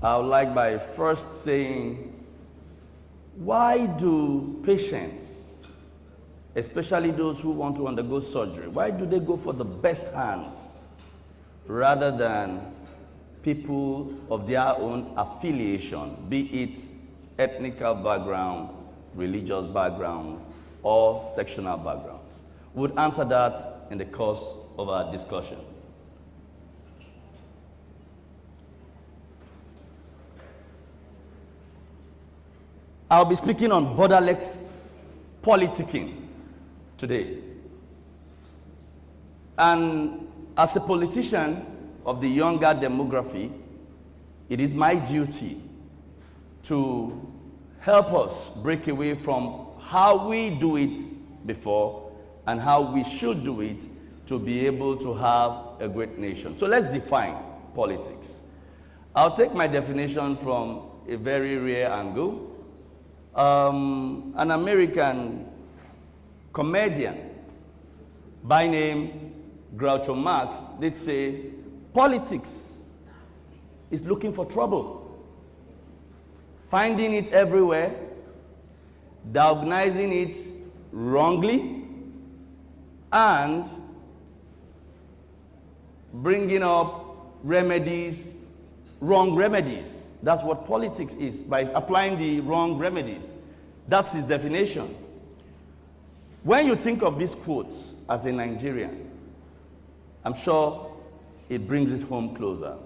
I would like by first saying, why do patients, especially those who want to undergo surgery, why do they go for the best hands rather than people of their own affiliation, be it ethnical background, religious background, or sectional backgrounds? We'll answer that in the course of our discussion. I'll be speaking on borderless politicking today. And as a politician of the younger demography, it is my duty to help us break away from how we do it before and how we should do it to be able to have a great nation. So let's define politics. I'll take my definition from a very rare angle. An American comedian by name Groucho Marx did say, politics is looking for trouble, finding it everywhere, diagnosing it wrongly, and bringing up remedies, wrong remedies. That's what politics is, by applying the wrong remedies. That's his definition. When you think of these quotes as a Nigerian, I'm sure it brings it home closer.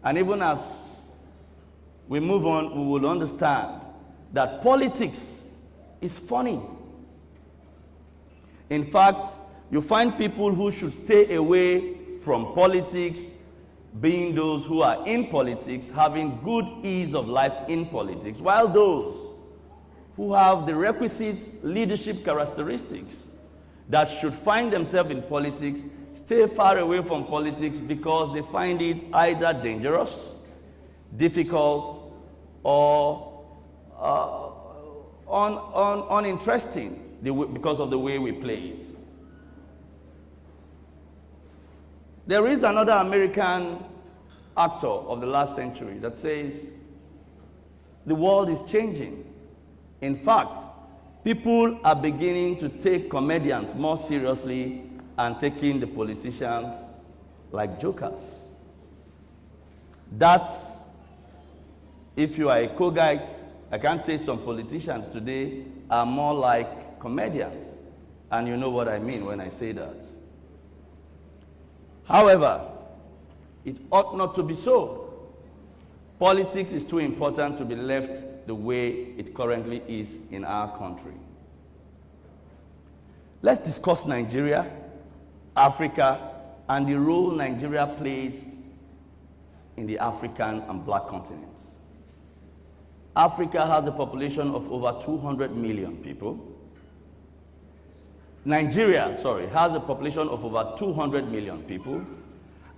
And even as we move on, we will understand that politics is funny. In fact, you find people who should stay away from politics being those who are in politics, having good ease of life in politics, while those who have the requisite leadership characteristics that should find themselves in politics stay far away from politics because they find it either dangerous, difficult, or uninteresting because of the way we play it. There is another American actor of the last century that says the world is changing. In fact, people are beginning to take comedians more seriously and taking the politicians like jokers. That's, if you are a Kogite, I can say some politicians today are more like comedians. And you know what I mean when I say that. However, it ought not to be so. Politics is too important to be left the way it currently is in our country. Let's discuss Nigeria, Africa, and the role Nigeria plays in the African and Black continents. Africa has a population of over 200 million people. Nigeria, has a population of over 200 million people.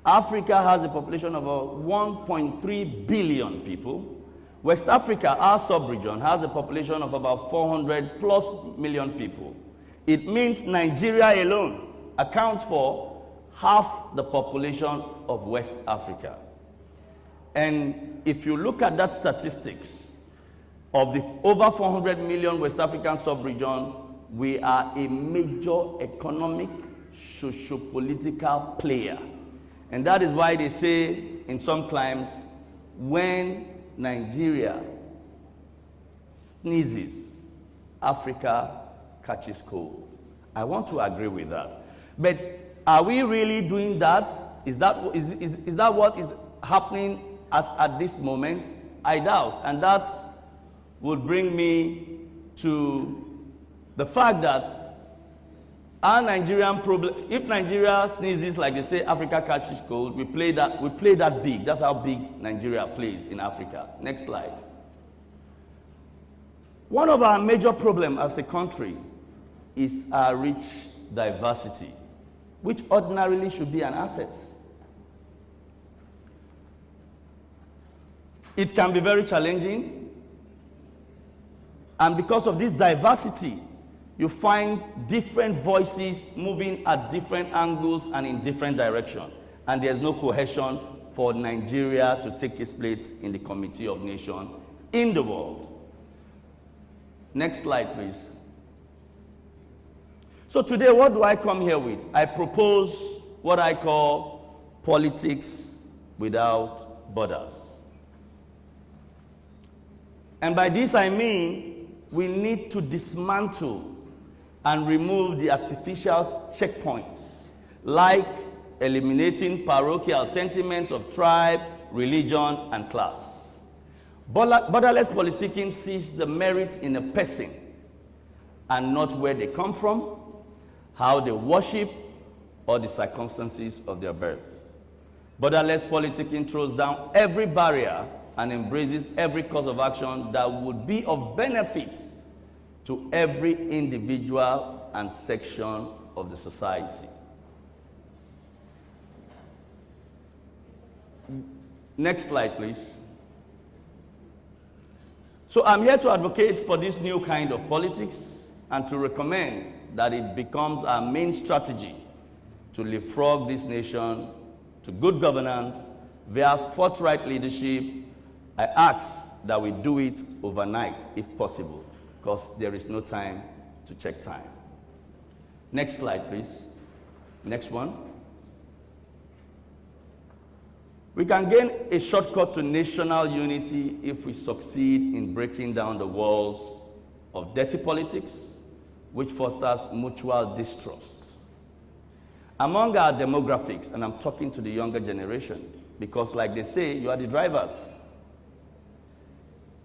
Africa has a population of over 1.3 billion people. West Africa, our sub-region, has a population of about 400 plus million people. It means Nigeria alone accounts for half the population of West Africa. And if you look at that statistics, of the over 400 million West African sub-region, we are a major economic, socio-political player. And that is why they say in some climes, when Nigeria sneezes, Africa catches cold. I want to agree with that. But are we really doing that? Is that what is happening at this moment? I doubt. And that would bring me to the fact that our Nigerian problem, if Nigeria sneezes like they say Africa catches cold, we play that big. That's how big Nigeria plays in Africa. Next slide. One of our major problems as a country is our rich diversity, which ordinarily should be an asset. It can be very challenging, and because of this diversity, you find different voices moving at different angles and in different directions, and there's no cohesion for Nigeria to take its place in the Committee of Nations in the world. Next slide, please. So today, what do I come here with? I propose what I call politics without borders. And by this I mean we need to dismantle and remove the artificial checkpoints, like eliminating parochial sentiments of tribe, religion, and class. Borderless politicking sees the merit in a person and not where they come from, how they worship, or the circumstances of their birth. Borderless politicking throws down every barrier and embraces every course of action that would be of benefit to every individual and section of the society. Next slide, please. So I'm here to advocate for this new kind of politics and to recommend that it becomes our main strategy to leapfrog this nation to good governance via forthright leadership. I ask that we do it overnight, if possible, because there is no time to check time. Next slide, please. Next one. We can gain a shortcut to national unity if we succeed in breaking down the walls of dirty politics, which fosters mutual distrust. Among our demographics, and I'm talking to the younger generation, because like they say, you are the drivers.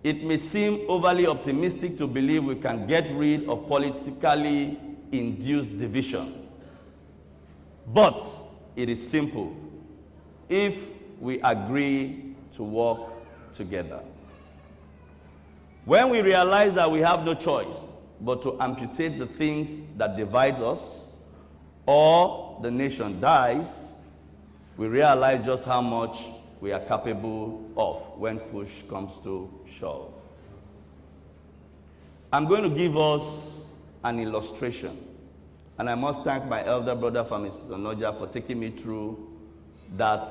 It may seem overly optimistic to believe we can get rid of politically induced division. But it is simple if we agree to work together. When we realize that we have no choice but to amputate the things that divides us, or the nation dies, we realize just how much we are capable of when push comes to shove. I'm going to give us an illustration, and I must thank my elder brother, Mrs. Onoja, for taking me through that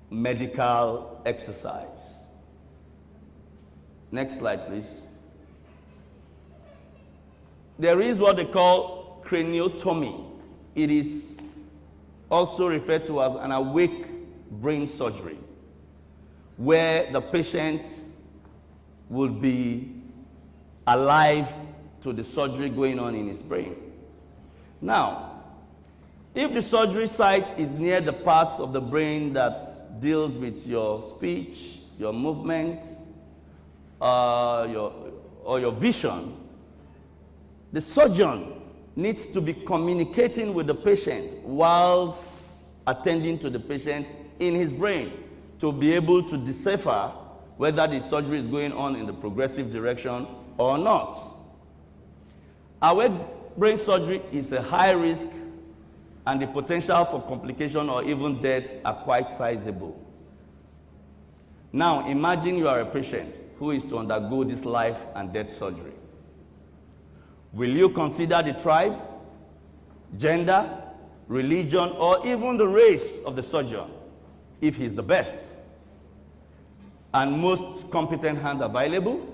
medical exercise. Next slide, please. There is what they call craniotomy. It is also referred to as an awake brain surgery, where the patient will be alive to the surgery going on in his brain. Now, if the surgery site is near the parts of the brain that deals with your speech, your movement, or your vision, the surgeon needs to be communicating with the patient whilst attending to the patient in his brain to be able to decipher whether the surgery is going on in the progressive direction or not. Awake brain surgery is a high risk, and the potential for complication or even death are quite sizable. Now, imagine you are a patient who is to undergo this life and death surgery. Will you consider the tribe, gender, religion, or even the race of the surgeon if he's the best and most competent hand available?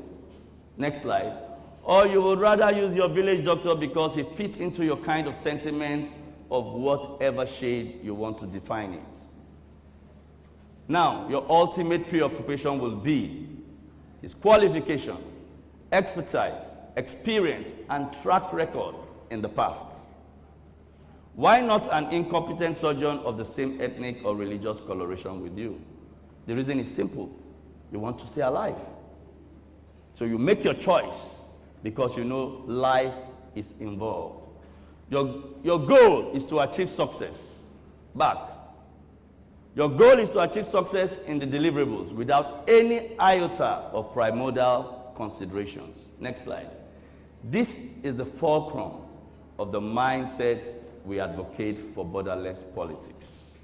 Next slide. Or you would rather use your village doctor because he fits into your kind of sentiments of whatever shade you want to define it. Now, your ultimate preoccupation will be his qualification, expertise, experience, and track record in the past. Why not an incompetent surgeon of the same ethnic or religious coloration with you? The reason is simple. You want to stay alive. So you make your choice because you know life is involved. Your goal is to achieve success. Back. Your goal is to achieve success in the deliverables without any iota of primordial considerations. Next slide. This is the fulcrum of the mindset we advocate for borderless politics,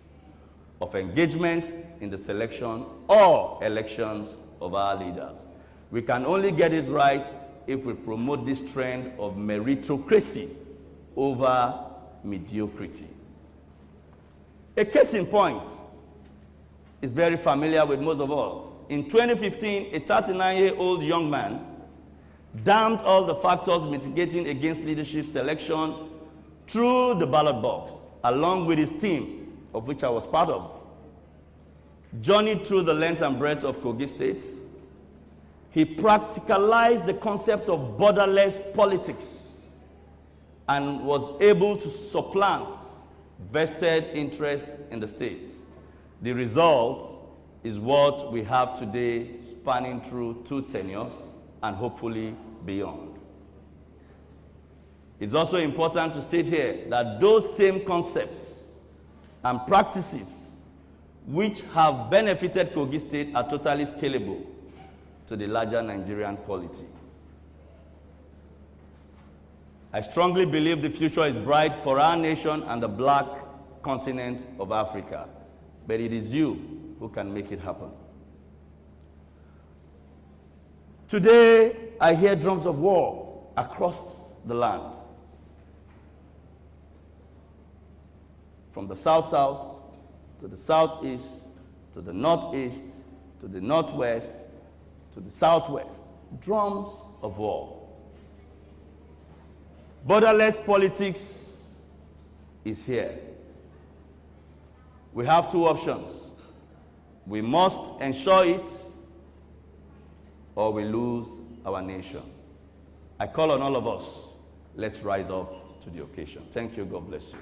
of engagement in the selection or elections of our leaders. We can only get it right if we promote this trend of meritocracy over mediocrity. A case in point is very familiar with most of us. In 2015, a 39-year-old young man damned all the factors mitigating against leadership selection through the ballot box, along with his team, of which I was part of. Journeyed through the length and breadth of Kogi State, he practicalized the concept of borderless politics and was able to supplant vested interest in the state. The result is what we have today, spanning through 2 tenures and hopefully beyond. It's also important to state here that those same concepts and practices which have benefited Kogi State are totally scalable to the larger Nigerian polity. I strongly believe the future is bright for our nation and the black continent of Africa, but it is you who can make it happen. Today, I hear drums of war across the land. From the south-south, to the southeast, to the northeast, to the northwest, to the southwest. Drums of war. Borderless politics is here. We have 2 options. We must ensure it, or we lose our nation. I call on all of us, let's rise up to the occasion. Thank you. God bless you.